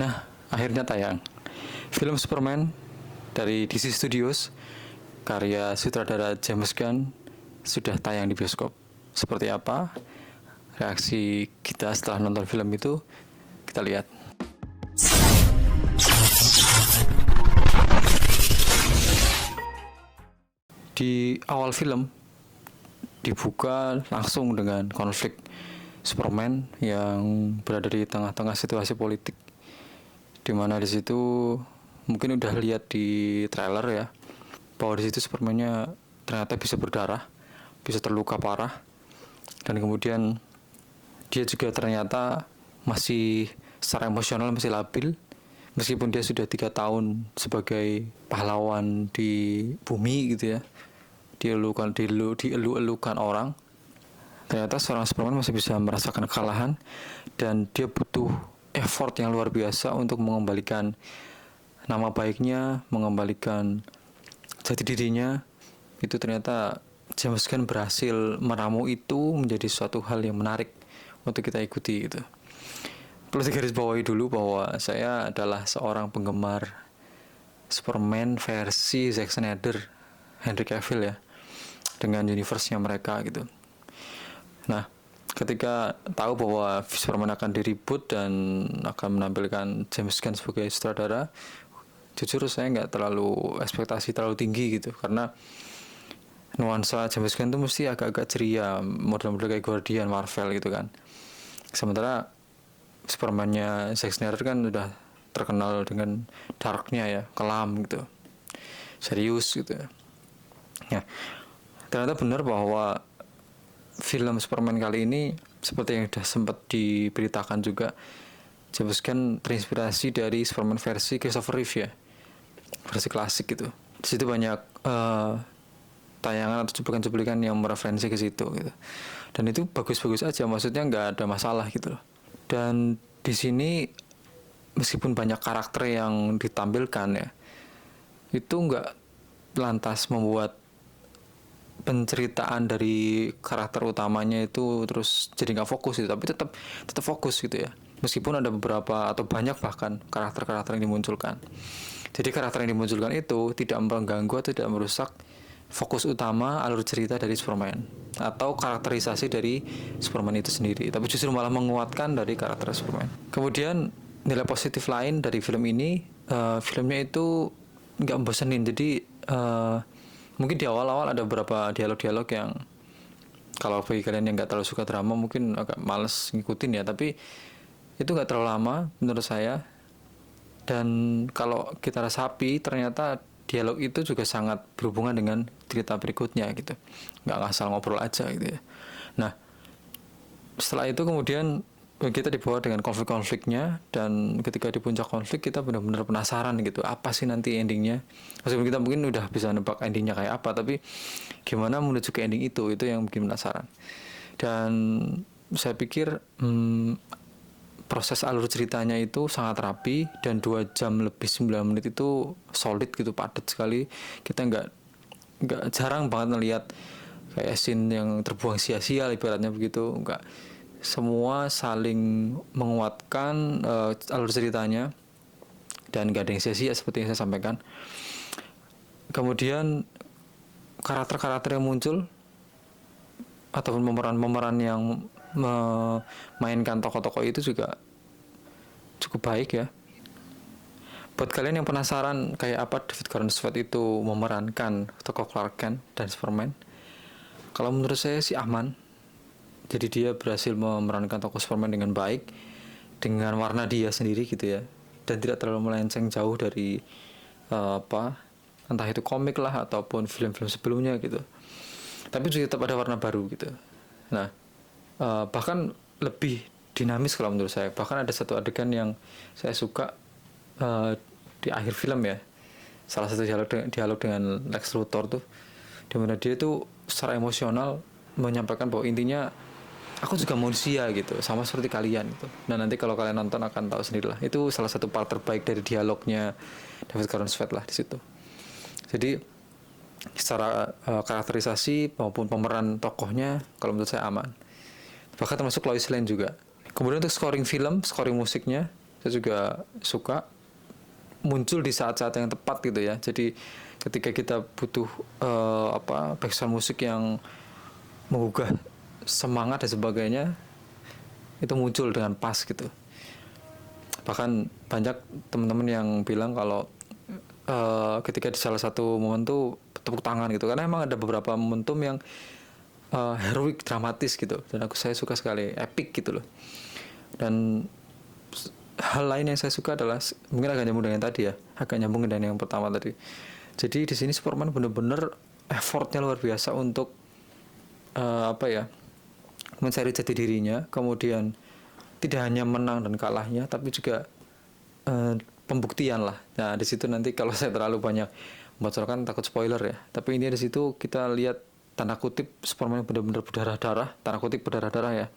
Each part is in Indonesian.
Nah, akhirnya tayang. Film Superman dari DC Studios, karya sutradara James Gunn, sudah tayang di bioskop. Seperti apa reaksi kita setelah nonton film itu? Kita lihat. Di awal film dibuka langsung dengan konflik Superman yang berada di tengah-tengah situasi politik, dimana di situ mungkin udah lihat di trailer ya, bahwa di situ Superman-nya ternyata bisa berdarah, bisa terluka parah, dan kemudian dia juga ternyata masih secara emosional masih labil, meskipun dia sudah 3 tahun sebagai pahlawan di bumi gitu ya, dielu-elukan orang. Ternyata seorang Superman masih bisa merasakan kekalahan, dan dia butuh effort yang luar biasa untuk mengembalikan nama baiknya, mengembalikan jati dirinya. Itu ternyata James Gunn berhasil meramu itu menjadi suatu hal yang menarik untuk kita ikuti gitu. Perlu digarisbawahi dulu bahwa saya adalah seorang penggemar Superman versi Zack Snyder, Henry Cavill ya, dengan universe-nya mereka gitu. Nah, ketika tahu bahwa Superman akan di-reboot dan akan menampilkan James Gunn sebagai sutradara, jujur saya nggak terlalu ekspektasi terlalu tinggi gitu, karena nuansa James Gunn tuh mesti agak-agak ceria, model-model kayak Guardian, Marvel gitu kan. Sementara Superman-nya Zack Snyder kan udah terkenal dengan darknya ya, kelam gitu, serius gitu ya. Ya, ternyata benar bahwa film Superman kali ini, seperti yang sudah sempat diberitakan juga, James Gunn terinspirasi dari Superman versi Christopher Reeve ya, versi klasik gitu. Di situ banyak tayangan atau cuplikan-cuplikan yang mereferensi ke situ gitu. Dan itu bagus-bagus aja, maksudnya nggak ada masalah gitu loh. Dan di sini meskipun banyak karakter yang ditampilkan ya, itu nggak lantas membuat penceritaan dari karakter utamanya itu terus jadi nggak fokus gitu, tapi tetap fokus gitu ya, meskipun ada beberapa atau banyak bahkan karakter-karakter yang dimunculkan. Jadi karakter yang dimunculkan itu tidak mengganggu atau tidak merusak fokus utama alur cerita dari Superman atau karakterisasi dari Superman itu sendiri, tapi justru malah menguatkan dari karakter Superman. Kemudian nilai positif lain dari film ini, filmnya itu nggak membosenin. Jadi mungkin di awal-awal ada beberapa dialog-dialog yang kalau bagi kalian yang nggak terlalu suka drama mungkin agak males ngikutin ya, tapi itu nggak terlalu lama menurut saya. Dan kalau kita resapi, ternyata dialog itu juga sangat berhubungan dengan cerita berikutnya gitu, nggak asal ngobrol aja gitu ya. Nah, setelah itu kemudian kita dibawa dengan konflik-konfliknya, dan ketika di puncak konflik kita benar-benar penasaran gitu, apa sih nanti endingnya. Meskipun kita mungkin udah bisa nebak endingnya kayak apa, tapi gimana menuju ke ending itu yang bikin penasaran. Dan saya pikir proses alur ceritanya itu sangat rapi, dan 2 jam lebih 9 menit itu solid gitu, padat sekali. Kita nggak jarang banget ngelihat kayak scene yang terbuang sia-sia ibaratnya begitu, nggak. Semua saling menguatkan alur ceritanya, dan gak ada yang sia-sia seperti yang saya sampaikan. Kemudian karakter-karakter yang muncul ataupun pemeran-pemeran yang memainkan tokoh-tokoh itu juga cukup baik ya. Buat kalian yang penasaran kayak apa David Gordon Sweat itu memerankan tokoh Clark Kent dan Superman, kalau menurut saya sih aman. Jadi dia berhasil memerankan tokoh Superman dengan baik, dengan warna dia sendiri gitu ya, dan tidak terlalu melenceng jauh dari entah itu komik lah ataupun film-film sebelumnya gitu. Tapi juga tetap ada warna baru gitu. Nah, bahkan lebih dinamis kalau menurut saya. Bahkan ada satu adegan yang saya suka di akhir film ya. Salah satu dialog dengan Lex Luthor tuh, dimana dia tuh secara emosional menyampaikan bahwa intinya aku juga manusia gitu, sama seperti kalian gitu. Nah, nanti kalau kalian nonton akan tahu sendirilah. Itu salah satu part terbaik dari dialognya David Gordon Sweat lah di situ. Jadi secara karakterisasi maupun pemeran tokohnya kalau menurut saya aman. Bahkan termasuk Lois Lane juga. Kemudian untuk scoring film, scoring musiknya, saya juga suka, muncul di saat-saat yang tepat gitu ya. Jadi ketika kita butuh background musik yang menggugah semangat dan sebagainya, itu muncul dengan pas gitu. Bahkan banyak teman-teman yang bilang kalau ketika di salah satu momen tuh tepuk tangan gitu, karena emang ada beberapa momentum yang heroik, dramatis gitu, dan saya suka sekali, epic gitu loh. Dan hal lain yang saya suka adalah mungkin agak nyambung dengan tadi ya, agak nyambung dengan yang pertama tadi. Jadi di sini Superman bener-bener effortnya luar biasa untuk mencari jati dirinya, kemudian tidak hanya menang dan kalahnya, tapi juga pembuktian lah. Nah di situ nanti kalau saya terlalu banyak membocorkan takut spoiler ya. Tapi ini di situ kita lihat tanda kutip Superman benar-benar berdarah-darah, tanda kutip berdarah-darah ya.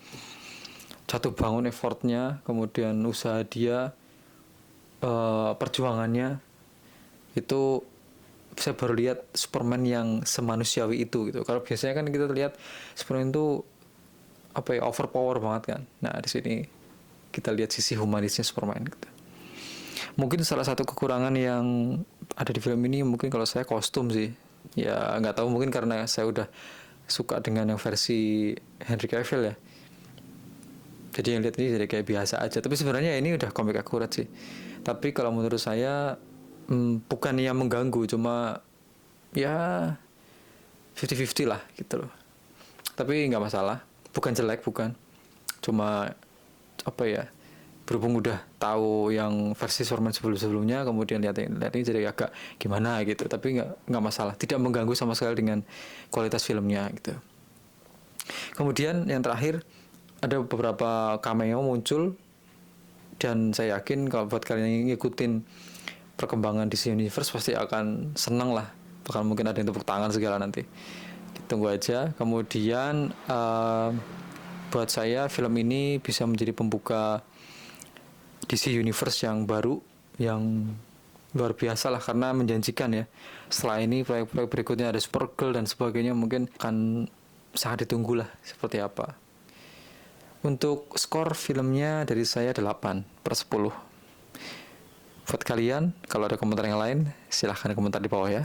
Jatuh bangun effortnya, kemudian usaha dia, perjuangannya, itu saya baru lihat Superman yang semanusiawi itu gitu. Kalau biasanya kan kita lihat Superman itu overpower banget kan. Nah di sini kita lihat sisi humanisnya Superman gitu. Mungkin salah satu kekurangan yang ada di film ini mungkin kalau saya kostum sih. Ya nggak tahu, mungkin karena saya udah suka dengan yang versi Henry Cavill ya. Jadi yang lihat ini jadi kayak biasa aja. Tapi sebenarnya ini udah komik akurat sih. Tapi kalau menurut saya bukan yang mengganggu, cuma ya 50-50 lah gitu loh. Tapi nggak masalah. Bukan jelek, bukan. Cuma berhubung udah tahu yang versi Superman sebelum-sebelumnya, kemudian lihat ini jadi agak gimana gitu. Tapi nggak masalah, tidak mengganggu sama sekali dengan kualitas filmnya gitu. Kemudian yang terakhir, ada beberapa cameo muncul, dan saya yakin kalau buat kalian yang ngikutin perkembangan DC Universe pasti akan senang lah. Bahkan mungkin ada yang tepuk tangan segala nanti. Tunggu aja. Kemudian buat saya film ini bisa menjadi pembuka DC Universe yang baru, yang luar biasa lah, karena menjanjikan ya. Setelah ini proyek-proyek berikutnya ada Supergirl dan sebagainya, mungkin akan sangat ditunggu lah seperti apa. Untuk skor filmnya dari saya 8/10. Buat kalian, kalau ada komentar yang lain, silahkan komentar di bawah ya.